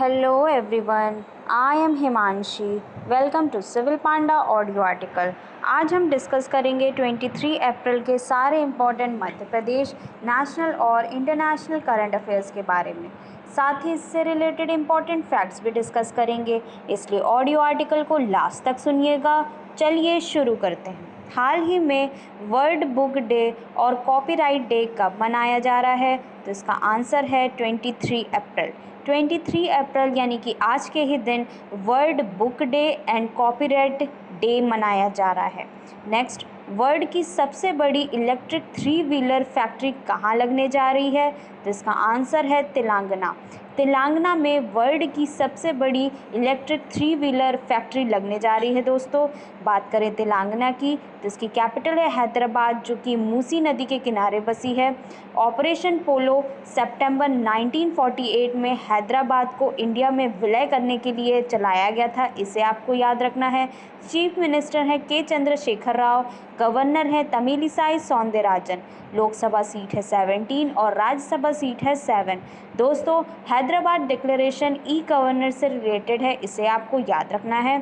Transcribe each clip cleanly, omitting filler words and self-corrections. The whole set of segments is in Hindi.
Hello everyone, I am Himanshi. Welcome to civil panda audio article. आज हम डिस्कस करेंगे 23 अप्रैल के सारे इम्पॉर्टेंट मध्य प्रदेश नेशनल और इंटरनेशनल करंट अफेयर्स के बारे में। साथ ही इससे रिलेटेड इम्पॉर्टेंट फैक्ट्स भी डिस्कस करेंगे, इसलिए ऑडियो आर्टिकल को लास्ट तक सुनिएगा। चलिए शुरू करते हैं। हाल ही में वर्ल्ड बुक डे और कॉपीराइट डे कब मनाया जा रहा है? तो इसका आंसर है 23 अप्रैल। 23 अप्रैल यानी कि आज के ही दिन world book day and copyright day मनाया जा रहा है। नेक्स्ट, वर्ल्ड की सबसे बड़ी इलेक्ट्रिक 3 व्हीलर फैक्ट्री कहाँ लगने जा रही है? तो इसका आंसर है तेलंगाना। तेलंगाना में वर्ल्ड की सबसे बड़ी इलेक्ट्रिक 3 व्हीलर फैक्ट्री लगने जा रही है। दोस्तों, बात करें तेलंगाना की तो इसकी कैपिटल है हैदराबाद, जो कि मूसी नदी के किनारे बसी है। ऑपरेशन पोलो सितंबर 1948 में हैदराबाद को इंडिया में विलय करने के लिए चलाया गया था, इसे आपको याद रखना है। चीफ मिनिस्टर हैं के चंद्रशेखर राव, गवर्नर हैं तमिलिसाई सौंदरराजन। लोकसभा सीट है 17 और राज्यसभा सीट है 7। दोस्तों, हैदराबाद डिक्लेरेशन ई गवर्नर से रिलेटेड है, इसे आपको याद रखना है।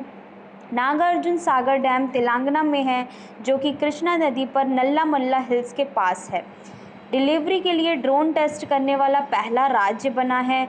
नागार्जुन सागर डैम तेलंगाना में है, जो कि कृष्णा नदी पर नल्लामल्ला हिल्स के पास है। डिलीवरी के लिए ड्रोन टेस्ट करने वाला पहला राज्य बना है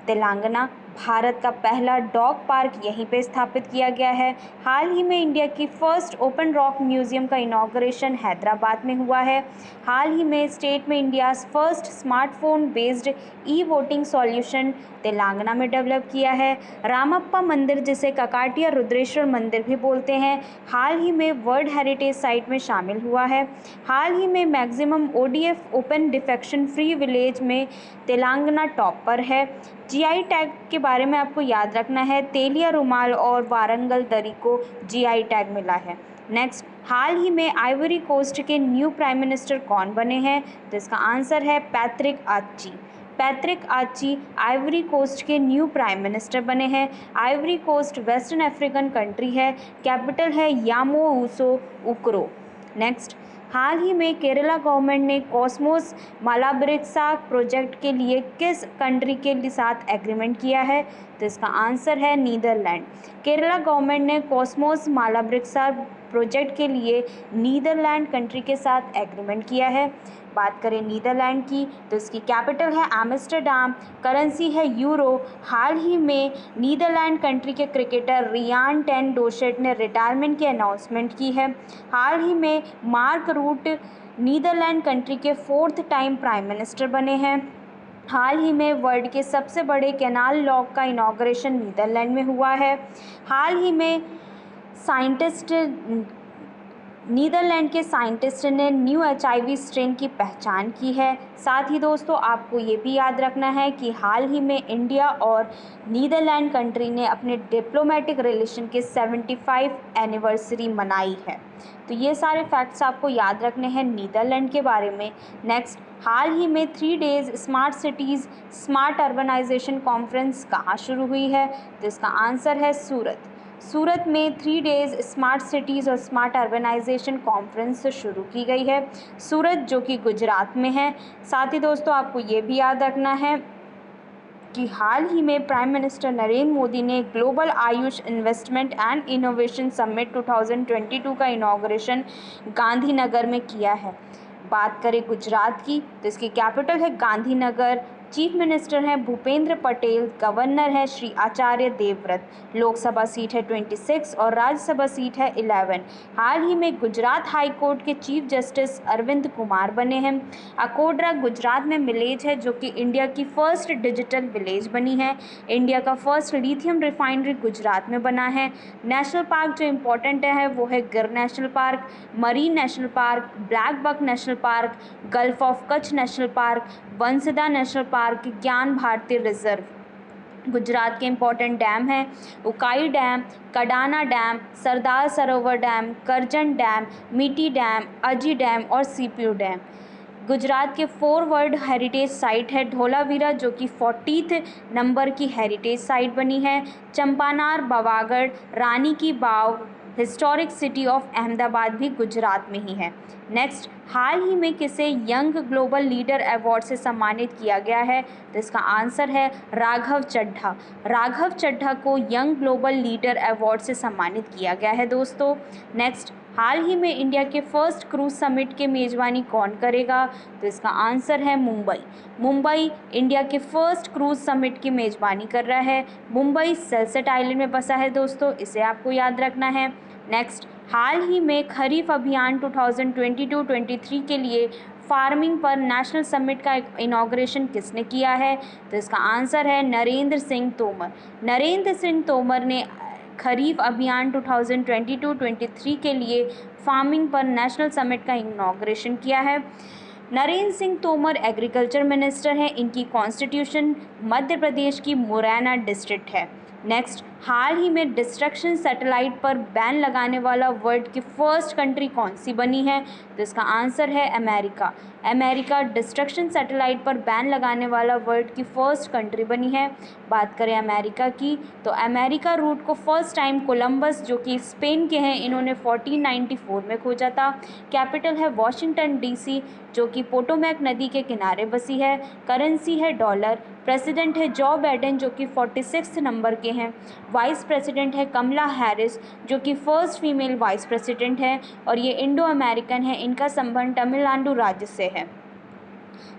तेलंगाना। भारत का पहला डॉग पार्क यहीं पे स्थापित किया गया है। हाल ही में इंडिया की फर्स्ट ओपन रॉक म्यूजियम का इनॉग्रेशन हैदराबाद में हुआ है। हाल ही में स्टेट में India's first smartphone based e voting solution Telangana में डेवलप किया है। रामप्पा मंदिर, जिसे ककाटिया रुद्रेश्वर मंदिर भी बोलते हैं, हाल ही में वर्ल्ड हेरिटेज साइट में शामिल हुआ है। हाल ही में maximum ODF open defection free village में तेलंगाना टॉप पर है। जीआई टैग के बारे में आपको याद रखना है, तेलिया रुमाल और वारंगल दरी को जीआई टैग मिला है। नेक्स्ट, हाल ही में आइवरी कोस्ट के न्यू प्राइम मिनिस्टर कौन बने हैं? तो इसका आंसर है Patrick Achi. Patrick Achi Ivory Coast के न्यू प्राइम मिनिस्टर बने हैं। Ivory Coast western African country है, कैपिटल है यामोउसो उक्रो। नेक्स्ट, हाल ही में केरला गवर्नमेंट ने कॉस्मोस मालाब्रिक्सा प्रोजेक्ट के लिए किस कंट्री के साथ एग्रीमेंट किया है? तो इसका आंसर है नीदरलैंड। केरला गवर्नमेंट ने कॉस्मोस मालाब्रिक्सा प्रोजेक्ट के लिए नीदरलैंड कंट्री के साथ एग्रीमेंट किया है। बात करें नीदरलैंड की तो इसकी कैपिटल है एम्स्टर्डम, करेंसी है यूरो। हाल ही में नीदरलैंड कंट्री के क्रिकेटर रियान टेन डोशेट ने रिटायरमेंट की अनाउंसमेंट की है। हाल ही में मार्क रूट नीदरलैंड कंट्री के 4th टाइम प्राइम मिनिस्टर बने हैं। हाल ही में वर्ल्ड के सबसे बड़े कैनाल लॉक का इनॉग्रेशन नीदरलैंड में हुआ है। हाल ही में नीदरलैंड के साइंटिस्ट ने न्यू HIV स्ट्रेन की पहचान की है। साथ ही दोस्तों, आपको ये भी याद रखना है कि हाल ही में इंडिया और नीदरलैंड कंट्री ने अपने डिप्लोमेटिक रिलेशन के 75 एनिवर्सरी मनाई है। तो ये सारे फैक्ट्स आपको याद रखने हैं नीदरलैंड के बारे में। नेक्स्ट, हाल ही में 3 days smart cities smart urbanisation conference कहाँ शुरू हुई है? तो इसका आंसर है सूरत। सूरत में 3 डेज़ स्मार्ट सिटीज़ और स्मार्ट अर्बनाइजेशन कॉन्फ्रेंस शुरू की गई है, सूरत जो कि गुजरात में है। साथ ही दोस्तों, आपको ये भी याद रखना है कि हाल ही में प्राइम मिनिस्टर नरेंद्र मोदी ने global Ayush investment and innovation summit 2022 का इनॉग्रेशन गांधीनगर में किया है। बात करें गुजरात की तो इसकी कैपिटल है गांधीनगर। चीफ मिनिस्टर हैं भूपेंद्र पटेल, गवर्नर हैं श्री आचार्य देवव्रत। लोकसभा सीट है 26 और राज्यसभा सीट है 11। हाल ही में गुजरात हाई कोर्ट के चीफ जस्टिस अरविंद कुमार बने हैं। अकोडरा गुजरात में विलेज है, जो कि इंडिया की फर्स्ट डिजिटल विलेज बनी है। इंडिया का फर्स्ट लिथियम रिफाइनरी गुजरात में बना है। नेशनल पार्क जो इम्पोर्टेंट है वो है Gir national park, marine national park, black buck national park, gulf of Kutch national park, Bansda national park, Gyan Bharati reserve. Gujarat के इम्पोर्टेंट डैम हैं Ukai dam, Kadana dam, Sardar Sarovar dam, Karjan dam, Mithi dam, Aji dam और सीपीयू डैम। गुजरात के 4 वर्ल्ड हेरिटेज साइट है धोलावीरा, जो कि 40th नंबर की हेरिटेज साइट बनी है। चंपानार, बवागढ़, रानी की बाव, हिस्टोरिक सिटी ऑफ अहमदाबाद भी गुजरात में ही है। नेक्स्ट, हाल ही में किसे यंग ग्लोबल लीडर अवार्ड से सम्मानित किया गया है? तो इसका आंसर है राघव चड्ढा। राघव चड्ढा को यंग ग्लोबल लीडर अवार्ड से सम्मानित किया गया है दोस्तों। नेक्स्ट, हाल ही में इंडिया के फर्स्ट क्रूज समिट के मेज़बानी कौन करेगा? तो इसका आंसर है मुंबई। मुंबई इंडिया के फर्स्ट क्रूज समिट की मेज़बानी कर रहा है। मुंबई सनसेट आइलैंड में बसा है दोस्तों, इसे आपको याद रखना है। नेक्स्ट, हाल ही में खरीफ अभियान 2022-23 के लिए फार्मिंग पर नेशनल समिट का इनॉग्रेशन किसने किया है? तो इसका आंसर है नरेंद्र सिंह तोमर। नरेंद्र सिंह तोमर ने खरीफ अभियान 2022-23 के लिए फार्मिंग पर नेशनल समिट का इनॉग्रेशन किया है। नरेंद्र सिंह तोमर एग्रीकल्चर मिनिस्टर हैं। इनकी कॉन्स्टिट्यूशन मध्य प्रदेश की मुरैना डिस्ट्रिक्ट है। नेक्स्ट, हाल ही में डिस्ट्रक्शन सैटेलाइट पर बैन लगाने वाला वर्ल्ड की फर्स्ट कंट्री कौन सी बनी है? तो इसका आंसर है अमेरिका। अमेरिका डिस्ट्रक्शन सैटेलाइट पर बैन लगाने वाला वर्ल्ड की फर्स्ट कंट्री बनी है। बात करें अमेरिका की, तो अमेरिका रूट को फर्स्ट टाइम कोलंबस, जो कि स्पेन के हैं, इन्होंने 1494 में खोजा था। कैपिटल है वॉशिंगटन DC, जो कि पोटोमैक नदी के किनारे बसी है। करेंसी है डॉलर। प्रेसिडेंट है जो बाइडेन, जो कि 46 नंबर के हैं। वाइस प्रेसिडेंट है कमला हैरिस, जो कि फर्स्ट फीमेल वाइस प्रेसिडेंट है, और ये इंडो अमेरिकन है। इनका संबंध तमिलनाडु राज्य से है।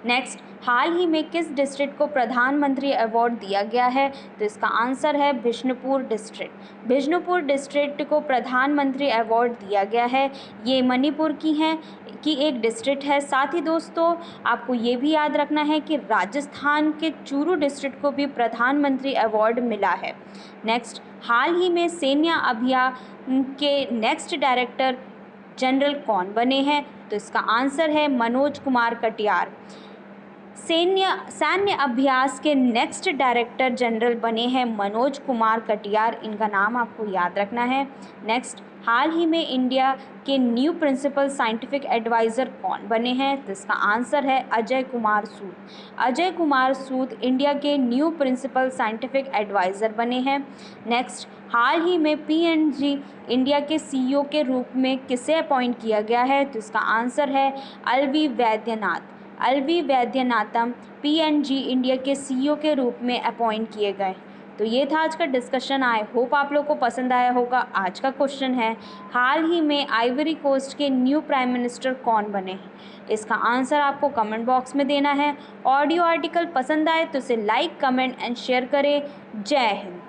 नेक्स्ट, हाल ही में किस डिस्ट्रिक्ट को प्रधानमंत्री अवार्ड दिया गया है? तो इसका आंसर है बिष्णुपुर डिस्ट्रिक्ट। बिष्णुपुर डिस्ट्रिक्ट को प्रधानमंत्री अवार्ड दिया गया है। ये मणिपुर की एक डिस्ट्रिक्ट है। साथ ही दोस्तों, आपको ये भी याद रखना है कि राजस्थान के चूरू डिस्ट्रिक्ट को भी प्रधानमंत्री अवार्ड मिला है। नेक्स्ट, हाल ही में सैन्य अभियान के नेक्स्ट डायरेक्टर जनरल कौन बने हैं? तो इसका आंसर है मनोज कुमार कटियार। सैन्य अभ्यास के नेक्स्ट डायरेक्टर जनरल बने हैं मनोज कुमार कटियार। इनका नाम आपको याद रखना है। नेक्स्ट, हाल ही में इंडिया के न्यू प्रिंसिपल साइंटिफिक एडवाइज़र कौन बने हैं? तो इसका आंसर है अजय कुमार सूद। अजय कुमार सूद इंडिया के न्यू प्रिंसिपल साइंटिफिक एडवाइज़र बने हैं। नेक्स्ट, हाल ही में PNG इंडिया के CEO के रूप में किसे अपॉइंट किया गया है? तो इसका आंसर है अलवी वैद्यनाथ। अलवी वैद्यनाथम PNG इंडिया के CEO के रूप में अपॉइंट किए गए। तो ये था आज का डिस्कशन। आई होप आप लोग को पसंद आया होगा। आज का क्वेश्चन है, हाल ही में आइवरी कोस्ट के न्यू प्राइम मिनिस्टर कौन बने हैं? इसका आंसर आपको कमेंट बॉक्स में देना है। ऑडियो आर्टिकल पसंद आए तो इसे लाइक, कमेंट एंड शेयर करें। जय हिंद।